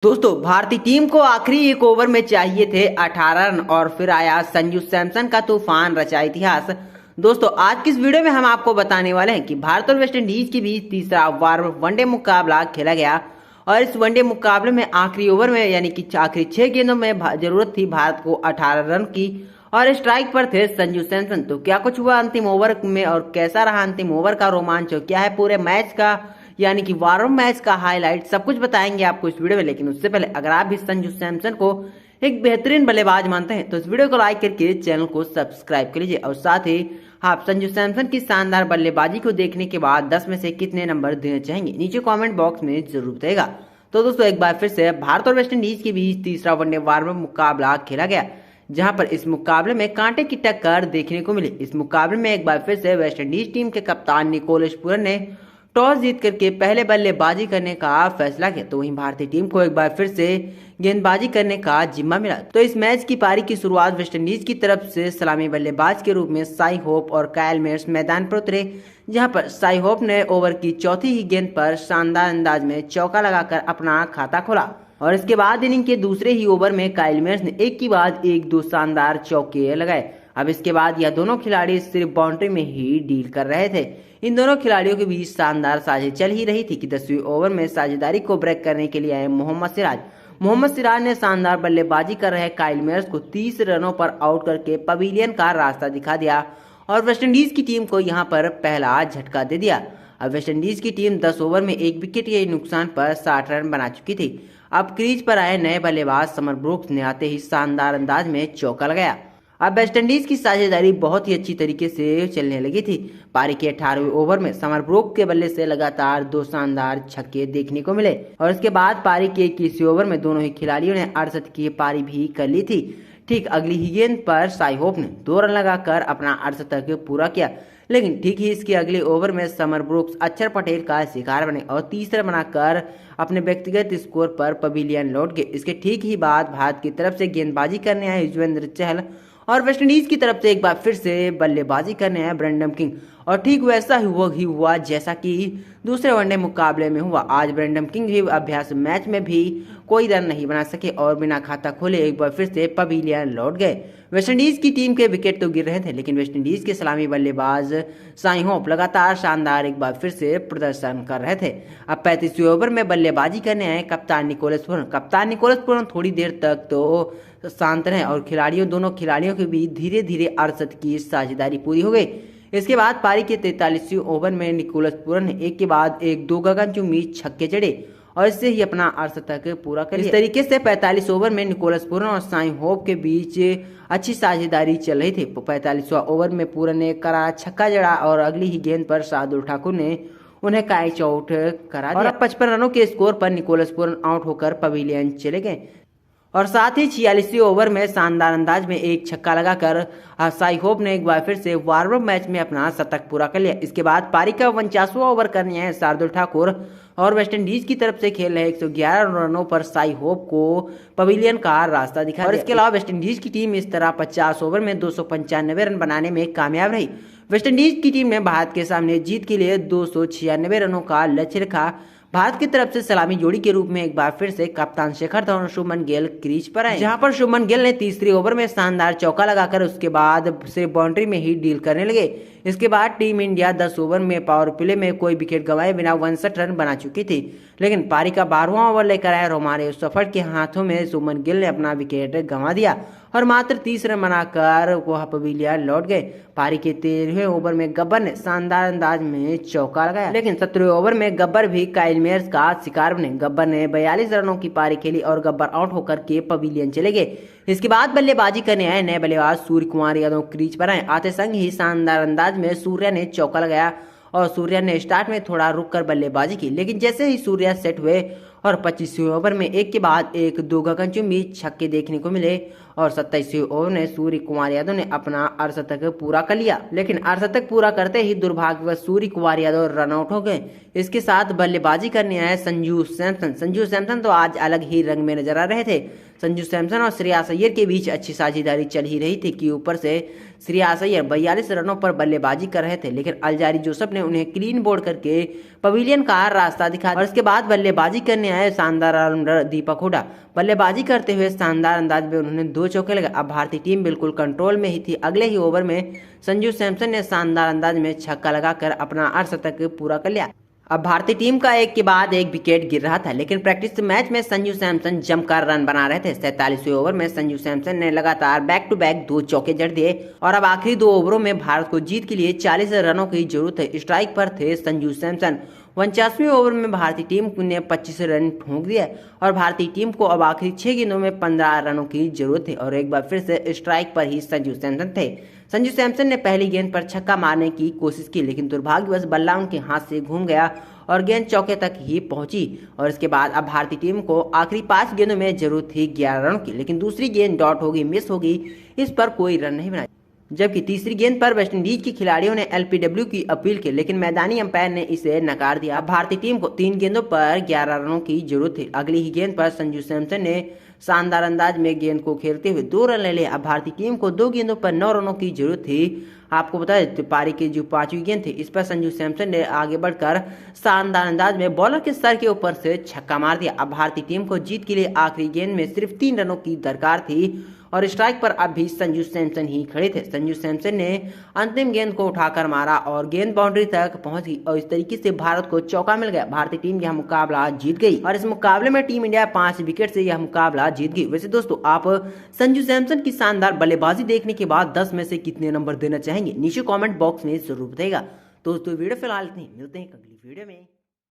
दोस्तों भारतीय टीम को आखिरी एक ओवर में चाहिए थे 18 रन और फिर आया संजू सैमसन का तूफान रचा इतिहास। दोस्तों आज की इस वीडियो में हम आपको बताने वाले हैं कि भारत और वेस्टइंडीज के बीच तीसरा वनडे मुकाबला खेला गया और इस वनडे मुकाबले में आखिरी ओवर में यानी कि आखिरी 6 गेंदों में जरूरत थी भारत को 18 रन की और स्ट्राइक पर थे संजू सैमसन। तो क्या कुछ हुआ अंतिम ओवर में और कैसा रहा अंतिम ओवर का रोमांच, क्या है पूरे मैच का यानी कि वार्म मैच का हाईलाइट, सब कुछ बताएंगे आपको इस वीडियो में। लेकिन उससे पहले अगर आप भी संजू सैमसन को एक बेहतरीन बल्लेबाज मानते हैं तो इस वीडियो को लाइक करके चैनल को सब्सक्राइब कर लीजिए और साथ ही आप संजू सैमसन की शानदार बल्लेबाजी को देखने के बाद 10 में से कितने नंबर देना चाहेंगे नीचे कमेंट बॉक्स में जरूर बताएगा। तो दोस्तों एक बार फिर से भारत और वेस्टइंडीज के बीच तीसरा वनडे वार्म मुकाबला खेला गया, जहां पर इस मुकाबले में कांटे की टक्कर देखने को मिली। इस मुकाबले में एक बार फिर से वेस्टइंडीज टीम के कप्तान निकोलस पूरन ने टॉस जीत करके पहले बल्लेबाजी करने का फैसला किया, तो वहीं भारतीय टीम को एक बार फिर से गेंदबाजी करने का जिम्मा मिला। तो इस मैच की पारी की शुरुआत वेस्टइंडीज की तरफ से सलामी बल्लेबाज के रूप में साई होप और कायल मेयर्स मैदान पर उतरे, जहां पर साई होप ने ओवर की चौथी ही गेंद पर शानदार अंदाज में चौका लगाकर अपना खाता खोला और इसके बाद इनिंग के दूसरे ही ओवर में कायल मेयर्स ने एक के बाद एक दो शानदार चौके लगाए। अब इसके बाद यह दोनों खिलाड़ी सिर्फ बाउंड्री में ही डील कर रहे थे। इन दोनों खिलाड़ियों के बीच शानदार साझेदारी चल ही रही थी कि 10वीं ओवर में साझेदारी को ब्रेक करने के लिए आए मोहम्मद सिराज ने शानदार बल्लेबाजी कर रहे कायल मेयर्स को 30 रनों पर आउट करके पवेलियन का रास्ता दिखा दिया और वेस्टइंडीज की टीम को यहां पर पहला झटका दे दिया। अब वेस्टइंडीज की टीम 10 ओवर में 1 विकेट के नुकसान पर 60 रन बना चुकी थी। अब क्रीज पर आए नए बल्लेबाज समर ब्रुक्स ने आते ही शानदार अंदाज में चौका लगाया। अब वेस्टइंडीज की साझेदारी बहुत ही अच्छी तरीके से चलने लगी थी। पारी के 18वें ओवर में समर ब्रुक के बल्ले से लगातार 2 शानदार छक्के देखने को मिले और इसके बाद पारी के 21वें ओवर में दोनों ही खिलाड़ियों ने 68 की पारी भी कर ली थी। ठीक अगली ही गेंद पर साई होप ने 2 रन लगाकर अपना 68 पूरा किया, लेकिन ठीक ही इसके अगले ओवर में समर ब्रुक्स अक्षर पटेल का शिकार बने और 30 रन बनाकर अपने व्यक्तिगत स्कोर पर पवेलियन लौट गए। इसके ठीक ही बाद भारत की तरफ से गेंदबाजी करने आए युजवेंद्र चहल और वेस्टइंडीज की तरफ से एक बार फिर से बल्लेबाजी करने आए ब्रेंडन किंग और ठीक वैसा ही हुआ जैसा कि दूसरे वनडे मुकाबले में हुआ। आज ब्रेंडन किंग भी अभ्यास मैच में भी कोई रन नहीं बना सके और बिना खाता खोले एक बार फिर से पवेलियन लौट गए। वेस्टइंडीज की टीम के विकेट तो गिर रहे थे, लेकिन वेस्टइंडीज के सलामी बल्लेबाज साई होप लगातार शानदार एक बार फिर से प्रदर्शन कर रहे थे। अब 35वें ओवर में बल्लेबाजी करने आए कप्तान निकोलस पूरन थोड़ी देर तक तो शांत रहे और दोनों खिलाड़ियों के बीच धीरे धीरे 68 की साझेदारी पूरी हो गई। इसके बाद पारी के 43वें ओवर में निकोलस पूरन ने एक के बाद एक 2 गगनचुंबी छक्के जड़े और इससे ही अपना 68 पूरा कर लिया। इस तरीके से 45 ओवर में निकोलस पूरन और साई होप के बीच अच्छी साझेदारी चल रही थी। 45वां ओवर में पूरन ने करा छक्का जड़ा और अगली ही गेंद पर शार्दुल ठाकुर ने उन्हें कैच आउट करा दिया। 55 रनों के स्कोर पर निकोलस पूरन आउट होकर पवेलियन चले गए और साथ ही 46वें ओवर में शानदार अंदाज में एक छक्का लगाकर साई होप ने एक बार फिर से वार्म अप मैच में अपना शतक पूरा कर लिया। इसके बाद पारी का 49वां ओवर करने आए शार्दुल ठाकुर और वेस्टइंडीज की तरफ से खेल रहे 111 रनों पर साई होप को पवेलियन का रास्ता दिखा और इसके अलावा वेस्टइंडीज की टीम इस तरह 50 ओवर में 295 रन बनाने में कामयाब रही। वेस्टइंडीज की टीम ने भारत के सामने जीत के लिए 296 रनों का लक्ष्य रखा। भारत की तरफ से सलामी जोड़ी के रूप में एक बार फिर से कप्तान शिखर धवन और शुभमन गिल क्रीज पर आए, जहां पर शुभमन गिल ने तीसरे ओवर में शानदार चौका लगाकर उसके बाद सिर्फ बाउंड्री में ही डील करने लगे। इसके बाद टीम इंडिया 10 ओवर में पावर प्ले में कोई विकेट गंवाए बिना 59 रन बना चुकी थी, लेकिन पारी का 12वां ओवर लेकर आए रोमारियो सफर के हाथों में शुभमन गिल ने अपना विकेट गंवा दिया और मात्र 30 रन बनाकर वह पवेलियन लौट गए। पारी के 13वें ओवर में गब्बर ने शानदार अंदाज में चौका लगाया, लेकिन 17वें ओवर में गब्बर भी कायल मेयर्स का शिकार बने। गब्बर ने 42 रनों की पारी खेली और गब्बर आउट होकर के पवेलियन चले गए। इसके बाद बल्लेबाजी करने आए नए बल्लेबाज सूर्य कुमार यादव क्रीज पर आए। आते संग ही शानदार अंदाज में सूर्या ने चौका लगाया और सूर्या ने स्टार्ट में थोड़ा रुक कर बल्लेबाजी की, लेकिन जैसे ही सूर्या सेट हुए और 25वें ओवर में एक के बाद एक 2 गगनचुंबी छक्के देखने को मिले और 27वें ओवर में सूर्य कुमार यादव ने अपना अर्धशतक पूरा कर लिया, लेकिन अर्धशतक पूरा करते ही दुर्भाग्यवश सूर्य कुमार यादव रन आउट हो गए। इसके साथ बल्लेबाजी करने आए संजू सैमसन तो आज अलग ही रंग में नजर आ रहे थे। संजू सैमसन और श्रेयस अय्यर के बीच अच्छी साझेदारी चल ही रही थी कि ऊपर से श्रेयस अय्यर 42 रनों पर बल्लेबाजी कर रहे थे, लेकिन अल्जारी जोसेफ ने उन्हें क्लीन बोल्ड करके पवेलियन का रास्ता दिखा और इसके बाद बल्लेबाजी करने आए शानदार ऑलराउंडर दीपक हुडा। बल्लेबाजी करते हुए शानदार अंदाज में उन्होंने 2 चौके लगाए। अब भारतीय टीम बिल्कुल कंट्रोल में ही थी। अगले ही ओवर में संजू सैमसन ने शानदार अंदाज में छक्का लगाकर अपना अर्धशतक पूरा कर लिया। अब भारतीय टीम का एक के बाद एक विकेट गिर रहा था, लेकिन प्रैक्टिस मैच में संजू सैमसन जमकर रन बना रहे थे। 47वें ओवर में संजू सैमसन ने लगातार बैक टू बैक 2 चौके जड़ दिए और अब आखिरी 2 ओवरों में भारत को जीत के लिए 40 रनों की जरूरत है। स्ट्राइक पर थे संजू सैमसन। 49वें ओवर में भारतीय टीम ने 25 रन ठोंक दिए और भारतीय टीम को अब आखिरी 6 गेंदों में 15 रनों की जरूरत थी और एक बार फिर से स्ट्राइक पर ही संजू सैमसन थे। संजू सैमसन ने पहली गेंद पर छक्का मारने की कोशिश की, लेकिन दुर्भाग्यवश बल्ला उनके हाथ से घूम गया और गेंद चौके तक ही पहुंची और इसके बाद अब भारतीय टीम को आखिरी 5 गेंदों में जरूरत थी 11 रनों की, लेकिन दूसरी गेंद डॉट हो गई, मिस हो गई। इस पर कोई रन नहीं बना, जबकि तीसरी गेंद पर वेस्टइंडीज के खिलाड़ियों ने एलपीडब्ल्यू की अपील की, लेकिन मैदानी अंपायर ने इसे नकार दिया। भारतीय टीम को 3 गेंदों पर 11 रनों की जरूरत थी। अगली ही गेंद पर संजू सैमसन ने शानदार अंदाज में गेंद को खेलते हुए 2 रन ले लिए। अब भारतीय टीम को 2 गेंदों पर 9 रनों की जरूरत थी। आपको बता दें पारी की जो 5वीं गेंद थी, इस पर संजू सैमसन ने आगे बढ़कर शानदार अंदाज में बॉलर के सर के ऊपर से छक्का मार दिया। अब भारतीय टीम को जीत के लिए आखिरी गेंद में सिर्फ 3 रनों की दरकार थी और स्ट्राइक पर अब भी संजू सैमसन ही खड़े थे। संजू सैमसन ने अंतिम गेंद को उठाकर मारा और गेंद बाउंड्री तक पहुंच गई और इस तरीके से भारत को चौका मिल गया। भारतीय टीम यह मुकाबला जीत गई और इस मुकाबले में टीम इंडिया 5 विकेट से यह मुकाबला जीत गई। वैसे दोस्तों, आप संजू सैमसन की शानदार बल्लेबाजी देखने के बाद 10 में से कितने नंबर देना चाहेंगे नीचे कॉमेंट बॉक्स में जरूर बताइएगा। दोस्तों वीडियो फिलहाल इतनी, मिलते हैं अगली वीडियो में।